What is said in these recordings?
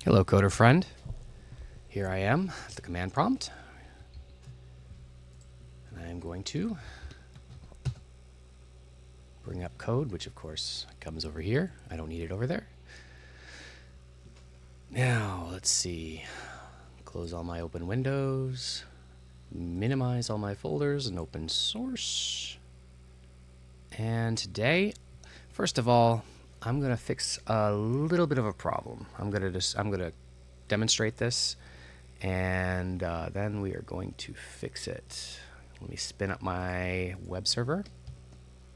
Hello, coder friend. Here I am at the command prompt. And I am going to bring up code, which of course comes over here. I don't need it over there. Now, let's see. Close all my open windows. Minimize all my folders and open source. And today, first of all, I'm going to fix a little bit of a problem. I'm going to demonstrate this, and then we are going to fix it. Let me spin up my web server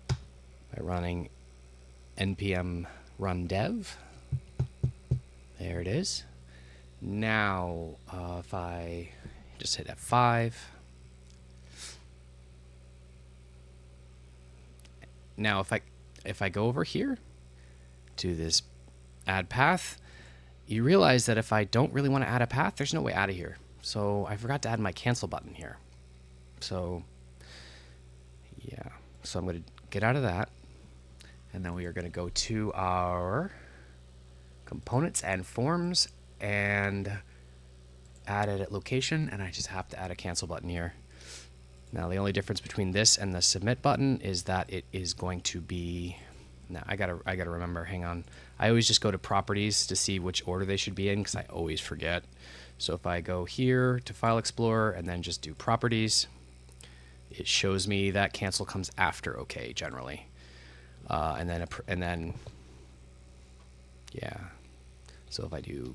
by running npm run dev. There it is. Now, if I just hit F5. Now, if I go over here to this add path, you realize that if I don't really want to add a path, there's no way out of here. So I forgot to add my cancel button here. So yeah, so I'm going to get out of that. And then we are going to go to our components and forms and add edit location. And I just have to add a cancel button here. Now, the only difference between this and the submit button is that it is going to be... Now, I gotta remember, hang on. I always just go to properties to see which order they should be in because I always forget. So if I go here to File Explorer and then just do properties, it shows me that cancel comes after OK generally. And then, yeah. So if I do,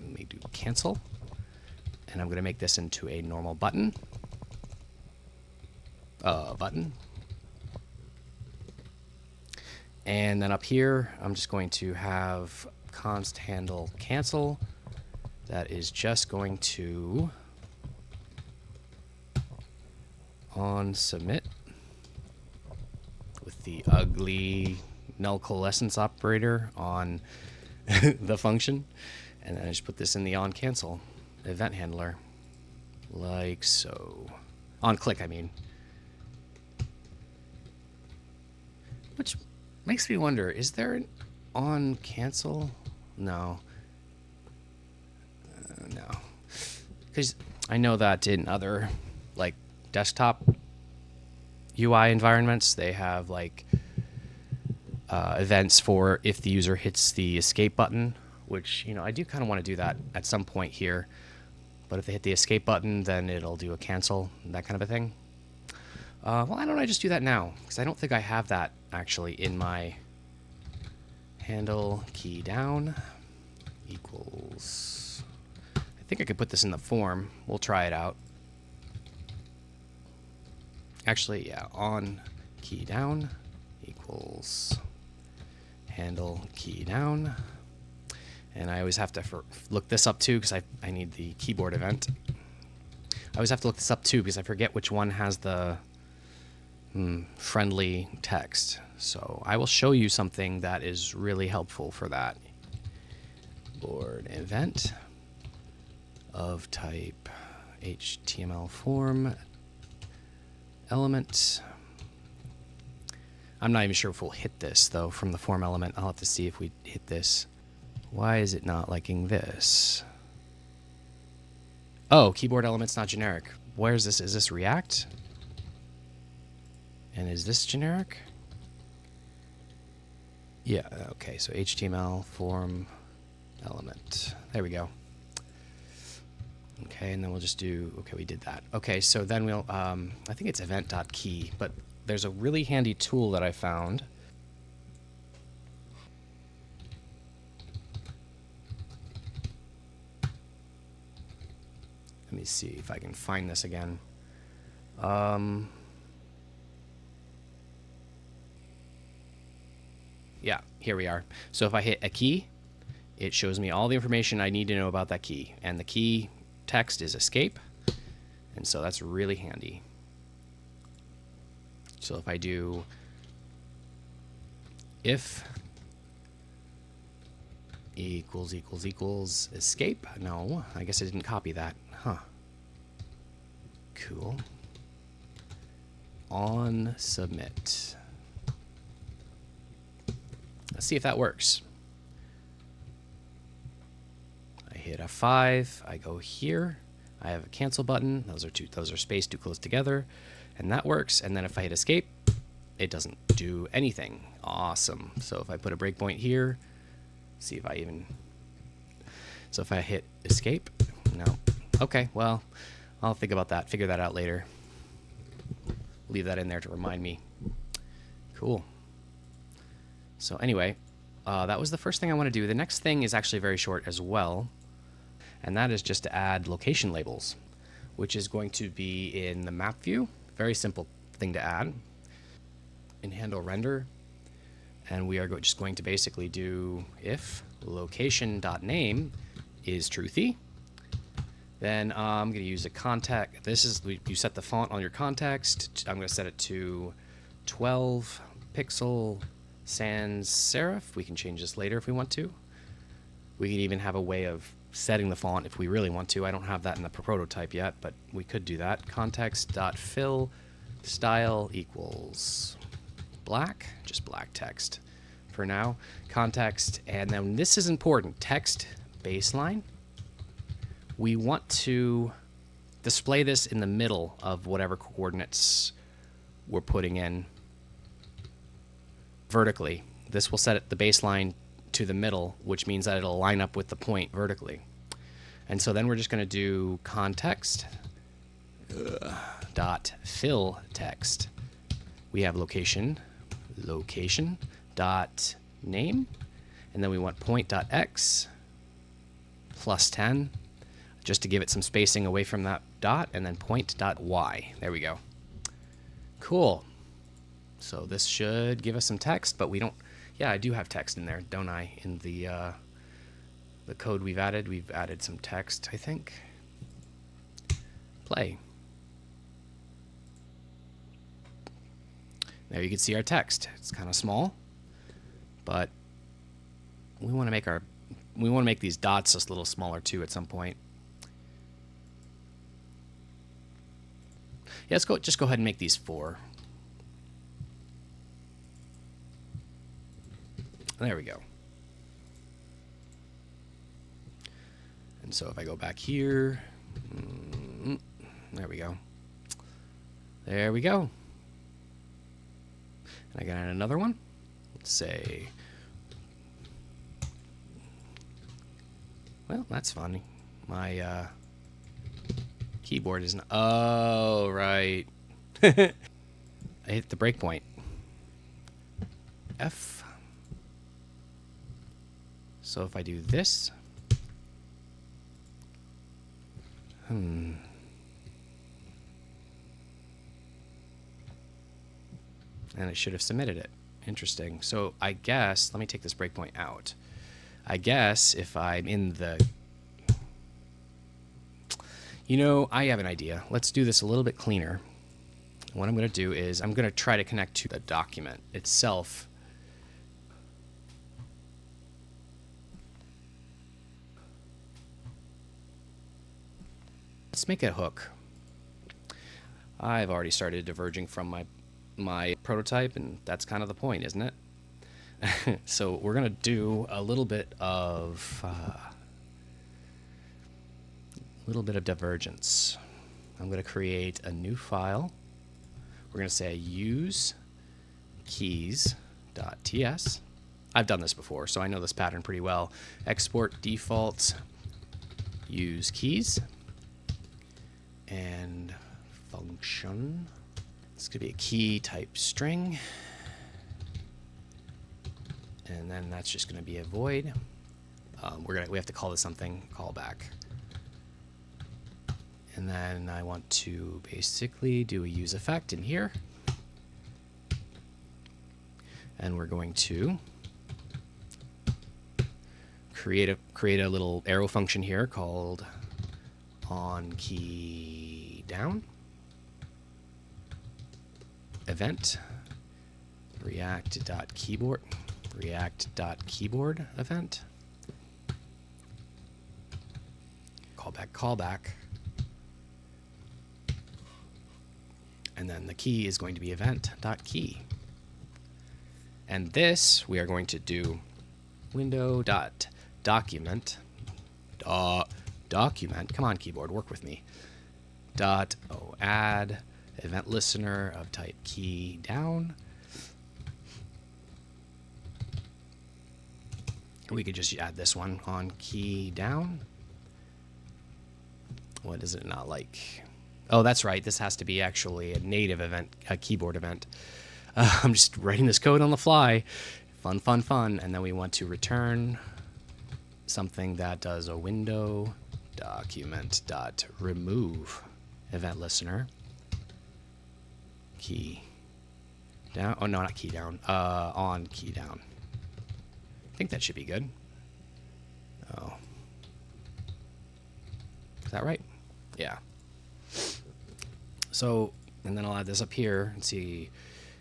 let me do cancel, and I'm going to make this into a normal button. And then up here, I'm just going to have const handle cancel. That is just going to on submit with the ugly null coalescence operator on the function. And then I just put this in the on cancel event handler like so. On click, I mean. Which makes me wonder, is there an on cancel? No. No. Because I know that in other, like, desktop UI environments, they have, like, events for if the user hits the escape button, which, you know, I do kind of want to do that at some point here. But if they hit the escape button, then it'll do a cancel, that kind of a thing. Well, why don't I just do that now? Because I don't think I have that actually in my handle key down equals. I think I could put this in the form. We'll try it out. Actually, yeah, on key down equals handle key down. And I always have to look this up too because I need the keyboard event. I always have to look this up too because I forget which one has the friendly text. So I will show you something that is really helpful for that. Board event of type HTML form element. I'm not even sure if we'll hit this though from the form element. I'll have to see if we hit this. Why is it not liking this? Oh, keyboard element's not generic. Where is this? Is this React? And is this generic? Yeah, okay, so HTML form element. There we go. Okay, and then we'll just do, okay, we did that. Okay, so then we'll, I think it's event.key, but there's a really handy tool that I found. Let me see if I can find this again. Yeah, here we are. So if I hit a key, it shows me all the information I need to know about that key. And the key text is escape. And so that's really handy. So if I do if equals escape. No, I guess I didn't copy that. Huh. Cool. On submit. Let's see if that works. hit F5, I go here, I have a cancel button. Those are spaced too close together, and that works. And then if I hit escape, it doesn't do anything. Awesome. So if I put a breakpoint here, see if I even, so if I hit escape, no. Okay, well, I'll think about that, figure that out later. Leave that in there to remind me. Cool. So anyway, that was the first thing I want to do. The next thing is actually very short as well, and that is just to add location labels, which is going to be in the map view. Very simple thing to add. In handle render, and we are just going to basically do if location.name is truthy, then I'm going to use a context. This is, you set the font on your context. I'm going to set it to 12 pixel sans serif. We can change this later if we want to. We can even have a way of setting the font if we really want to. I don't have that in the prototype yet, but we could do that. Context.fill style equals black, just black text for now. Context, and then this is important, text baseline. We want to display this in the middle of whatever coordinates we're putting in vertically. This will set it, the baseline to the middle, which means that it'll line up with the point vertically. And so then we're just going to do context dot fill text. We have location dot name, and then we want point dot x plus 10, just to give it some spacing away from that dot, and then point dot y. There we go. Cool. So this should give us some text, but we don't. Yeah, I do have text in there, don't I? In the code we've added some text, I think. Play. There you can see our text. It's kind of small, but we want to make these dots just a little smaller too at some point. Yeah, just go ahead and make these 4. There we go. And so if I go back here, there we go. There we go. And I got another one. Let's say, well, that's funny. My keyboard isn't. Oh, right. I hit the breakpoint. F. So if I do this, and it should have submitted it. Interesting. So I guess, let me take this breakpoint out. I guess if I'm in the, I have an idea. Let's do this a little bit cleaner. What I'm going to do is I'm going to try to connect to the document itself. Let's make a hook. I've already started diverging from my prototype, and that's kind of the point, isn't it? So we're going to do a little bit of divergence. I'm going to create a new file. We're going to say use keys.ts. I've done this before, so I know this pattern pretty well. Export default use keys and function. It's going to be a key type string, and then that's just going to be a void. We have to call this something, callback. And then I want to basically do a use effect in here, and we're going to create a little arrow function here called on key down event react.keyboard event callback, and then the key is going to be event.key. And this we are going to do window.document document. Come on, keyboard, work with me. Dot add event listener of type key down. We could just add this one on key down. What is it not like? Oh, that's right. This has to be actually a native event, a keyboard event. I'm just writing this code on the fly. Fun, fun, fun. And then we want to return something that does a window document dot remove event listener key down. Oh, no, not key down. On key down. I think that should be good. Oh. Is that right? Yeah. So, and then I'll add this up here and see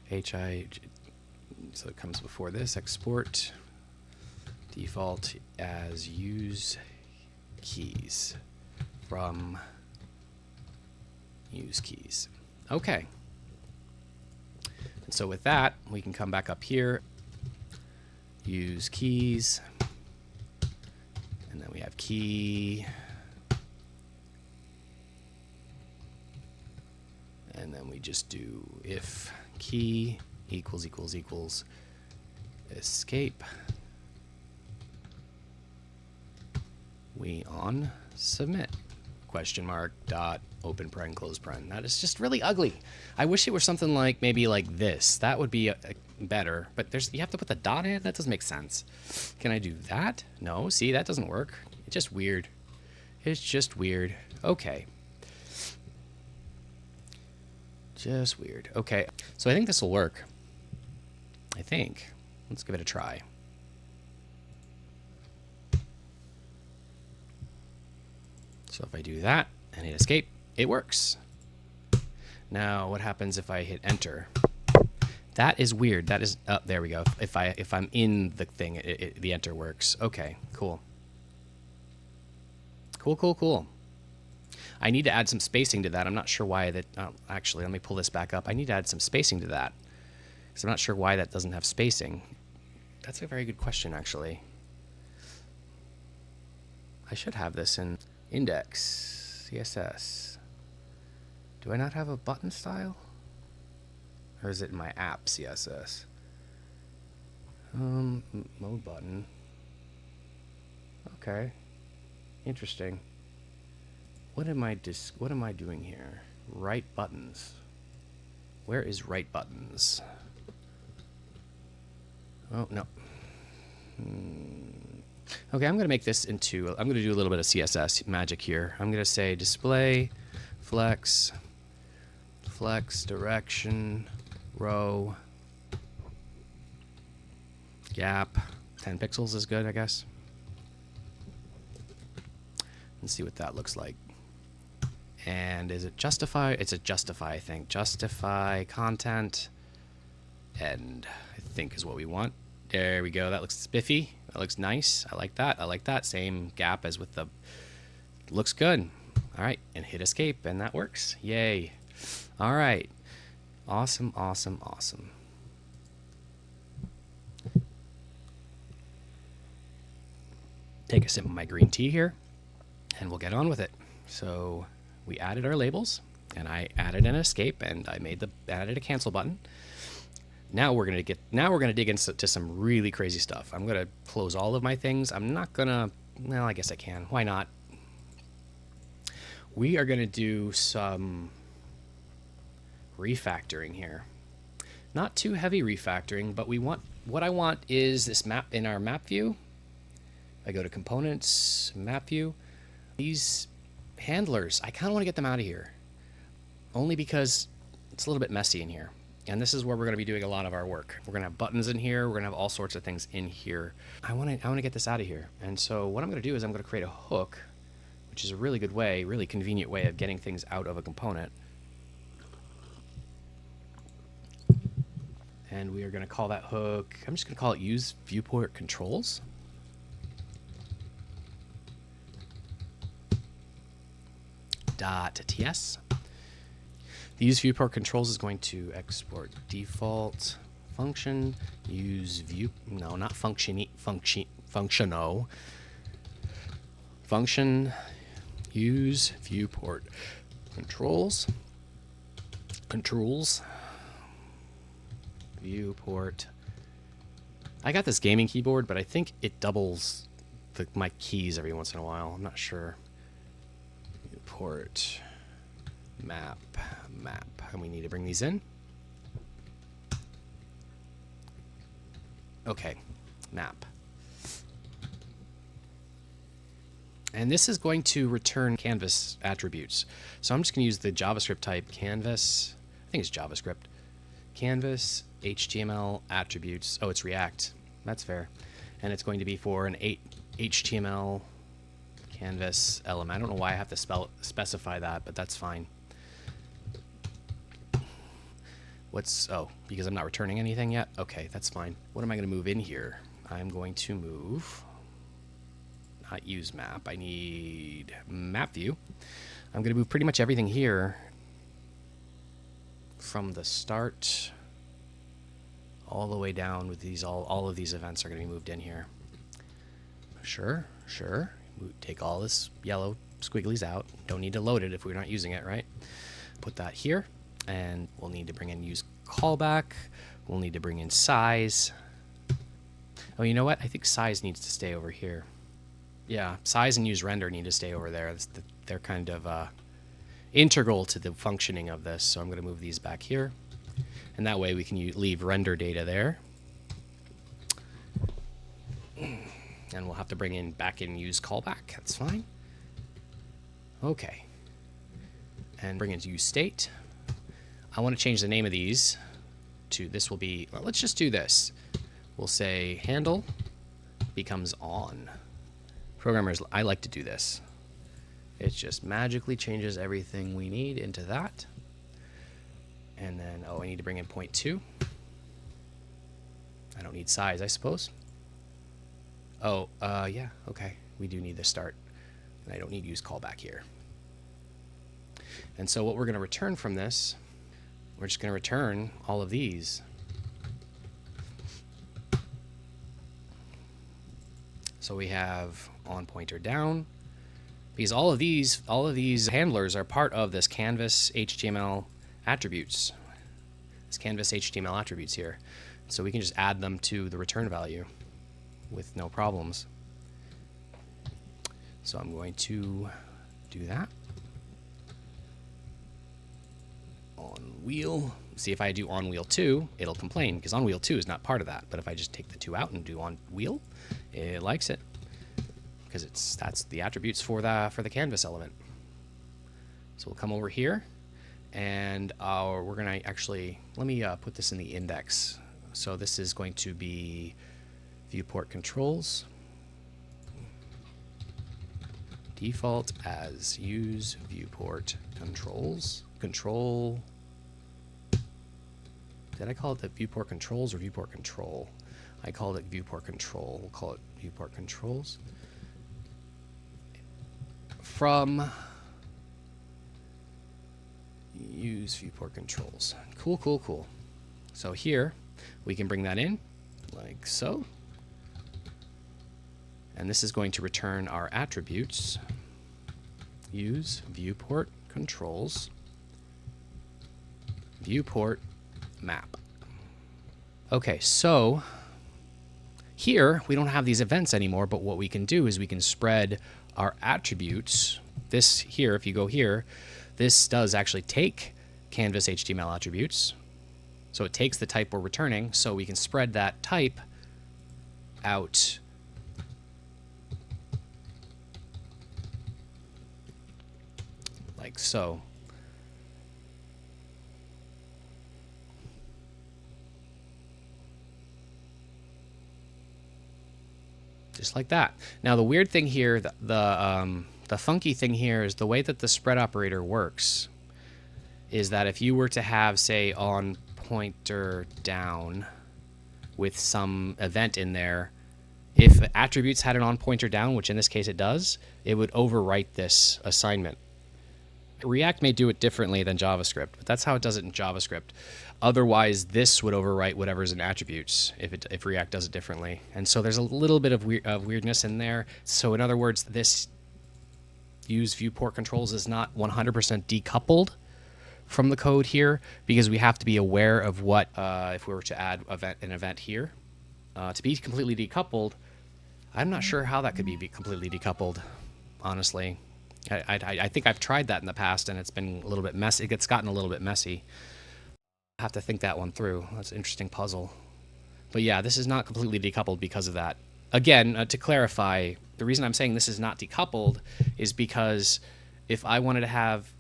HI. So it comes before this. Export default as use keys from use keys. Okay. And so with that, we can come back up here, use keys, and then we have key, and then we just do if key equals escape, we on submit question mark dot open paren close paren. That is just really ugly. I wish it were something like maybe like this. That would be better, but you have to put the dot in. That doesn't make sense. Can I do that? No, see, that doesn't work. It's just weird. It's just weird. Okay. Just weird. Okay, so I think this will work. I think. Let's give it a try. So if I do that and hit escape, it works. Now, what happens if I hit enter? That is weird. That is, oh, there we go. If I'm in the thing, the enter works. Okay, cool. Cool. I need to add some spacing to that. I'm not sure why that, actually, let me pull this back up. I need to add some spacing to that, because I'm not sure why that doesn't have spacing. That's a very good question, actually. I should have this in index, CSS. Do I not have a button style? Or is it in my app CSS? Mode button. Okay. Interesting. What am I doing here? Right buttons. Where is right buttons? Oh, no. Okay, I'm going to make this into, I'm going to do a little bit of CSS magic here. I'm going to say display, flex, direction, row, gap. 10 pixels is good, I guess. Let's see what that looks like. And is it justify? It's a justify, I think. Justify content. End, I think, is what we want. There we go. That looks spiffy. That looks nice. I like that. I like that. Same gap as with the... Looks good. All right. And hit escape, and that works. Yay. All right. Awesome. Take a sip of my green tea here, and we'll get on with it. So we added our labels, and I added an escape, and I added a cancel button. Now we're gonna dig into some really crazy stuff. I'm gonna close all of my things. I'm not gonna. Well, I guess I can. Why not? We are gonna do some refactoring here. Not too heavy refactoring, but what I want is this map in our map view. I go to components, map view. These handlers, I kind of want to get them out of here, only because it's a little bit messy in here. And this is where we're going to be doing a lot of our work. We're going to have buttons in here. We're going to have all sorts of things in here. I want to get this out of here. And so what I'm going to do is I'm going to create a hook, which is a really good way, really convenient way of getting things out of a component. And we are going to call that hook, I'm just going to call it use viewport controls. .ts. The use viewport controls is going to export default function, use view, no, not functiono, function use viewport controls. Viewport. I got this gaming keyboard, but I think it doubles my keys every once in a while. I'm not sure. Viewport map. And we need to bring these in. Okay, map. And this is going to return canvas attributes. So I'm just going to use the JavaScript type canvas. I think it's JavaScript. Canvas HTML attributes. Oh, it's React. That's fair. And it's going to be for an HTML canvas element. I don't know why I have to specify that, but that's fine. Oh, because I'm not returning anything yet? Okay, that's fine. What am I going to move in here? I'm going to move, not use map. I need map view. I'm going to move pretty much everything here from the start all the way down with these. All of these events are going to be moved in here. Sure. Take all this yellow squigglies out. Don't need to load it if we're not using it, right? Put that here. And we'll need to bring in use callback. We'll need to bring in size. Oh, you know what? I think size needs to stay over here. Yeah, size and use render need to stay over there. They're kind of integral to the functioning of this. So I'm going to move these back here. And that way we can leave render data there. And we'll have to bring back in use callback. That's fine. Okay. And bring in use state. I want to change the name of these to, this will be, well, let's just do this. We'll say handle becomes on. Programmers, I like to do this. It just magically changes everything we need into that. And then, oh, I need to bring in point 2. I don't need size, I suppose. Oh, yeah, okay. We do need the start. And I don't need use callback here. And so what we're going to return from this, we're just going to return all of these. So we have on pointer down, because all of these handlers are part of this canvas HTML attributes. This canvas HTML attributes here. So we can just add them to the return value with no problems. So I'm going to do that. On wheel. See, if I do on wheel 2, it'll complain because on wheel 2 is not part of that. But if I just take the 2 out and do on wheel, it likes it because that's the attributes for the canvas element. So we'll come over here, and we're gonna actually, let me put this in the index. So this is going to be viewport controls. Default as use viewport controls. Control. Did I call it the viewport controls or viewport control? I called it viewport control. We'll call it viewport controls. From use viewport controls. Cool. So here we can bring that in like so. And this is going to return our attributes. Use viewport controls. Viewport map. Okay, so here we don't have these events anymore, but what we can do is we can spread our attributes. This here, if you go here, this does actually take canvas HTML attributes. So it takes the type we're returning, so we can spread that type out like so. Just like that. Now the weird thing here, the funky thing here is the way that the spread operator works is that if you were to have, say, on pointer down with some event in there, if attributes had an on pointer down, which in this case it does, it would overwrite this assignment. React may do it differently than JavaScript, but that's how it does it in JavaScript. Otherwise, this would overwrite whatever's in attributes if React does it differently. And so there's a little bit of weirdness in there. So in other words, this use viewport controls is not 100% decoupled from the code here, because we have to be aware of what, if we were to add an event here, to be completely decoupled. I'm not sure how that could be completely decoupled, honestly. I think I've tried that in the past, and it's been a little bit messy. It gets gotten a little bit messy. I have to think that one through. That's an interesting puzzle. But yeah, this is not completely decoupled because of that. Again, to clarify, the reason I'm saying this is not decoupled is because if I wanted to have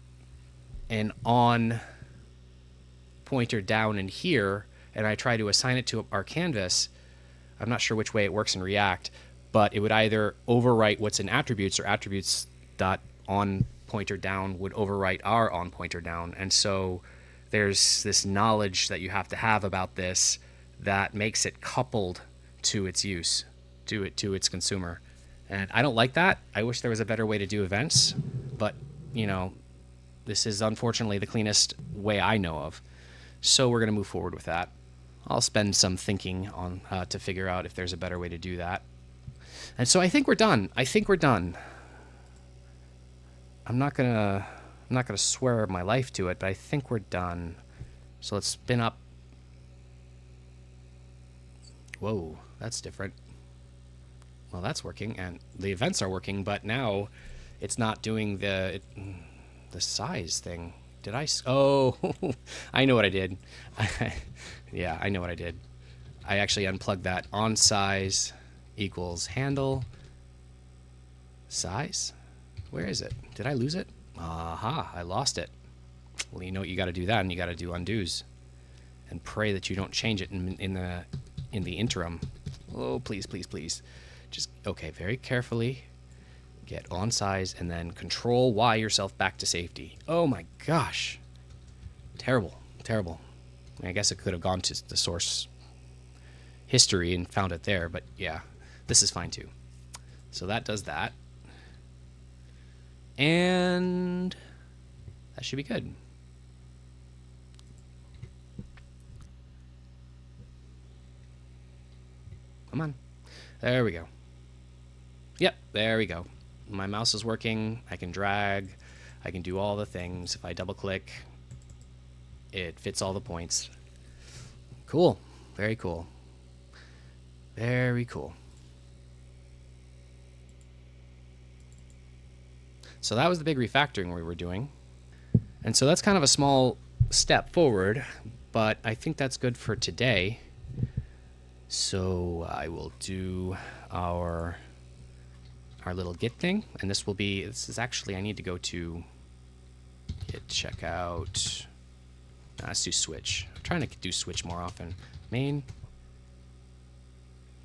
an on pointer down in here, and I try to assign it to our canvas, I'm not sure which way it works in React, but it would either overwrite what's in attributes, or attributes dot on pointer down would overwrite our on pointer down. And so there's this knowledge that you have to have about this that makes it coupled to its use, to its consumer. And I don't like that. I wish there was a better way to do events, but you know, this is unfortunately the cleanest way I know of. So we're going to move forward with that. I'll spend some thinking on to figure out if there's a better way to do that. And so I think we're done. I'm not gonna swear my life to it, but I think we're done. So let's spin up. Whoa, that's different. Well, that's working, and the events are working, but now it's not doing the size thing. Did I? Oh, I know what I did. Yeah, I know what I did. I actually unplugged that. On size equals handle size. Where is it? Did I lose it? Aha, I lost it. Well, you know what you got to do that, and you got to do undos, and pray that you don't change it in the interim. Oh, please, please, please. Just okay. Very carefully get on size, and then control Y yourself back to safety. Oh my gosh, terrible, terrible. I mean, I guess it could have gone to the source history and found it there, but yeah, this is fine too. So that does that. And that should be good. Come on. There we go. Yep, there we go. My mouse is working. I can drag. I can do all the things. If I double click, it fits all the points. Cool. Very cool. Very cool. So that was the big refactoring we were doing. And so that's kind of a small step forward, but I think that's good for today. So I will do our little git thing, and this is actually, I need to go to git checkout. Let's do switch. I'm trying to do switch more often. Main.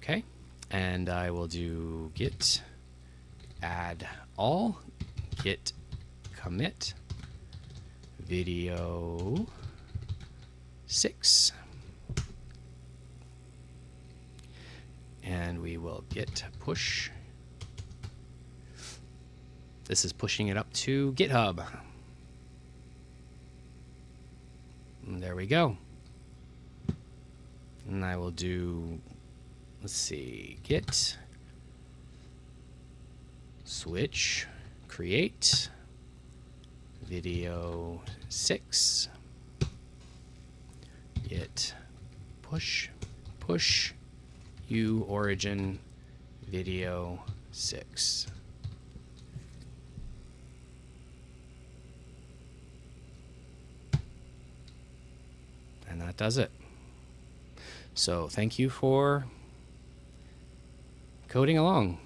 Okay. And I will do git add all, git commit video 6, and we will git push. This is pushing it up to GitHub. And there we go. And I will do, let's see, git switch create video 6, git push u origin video 6. And that does it. So thank you for coding along.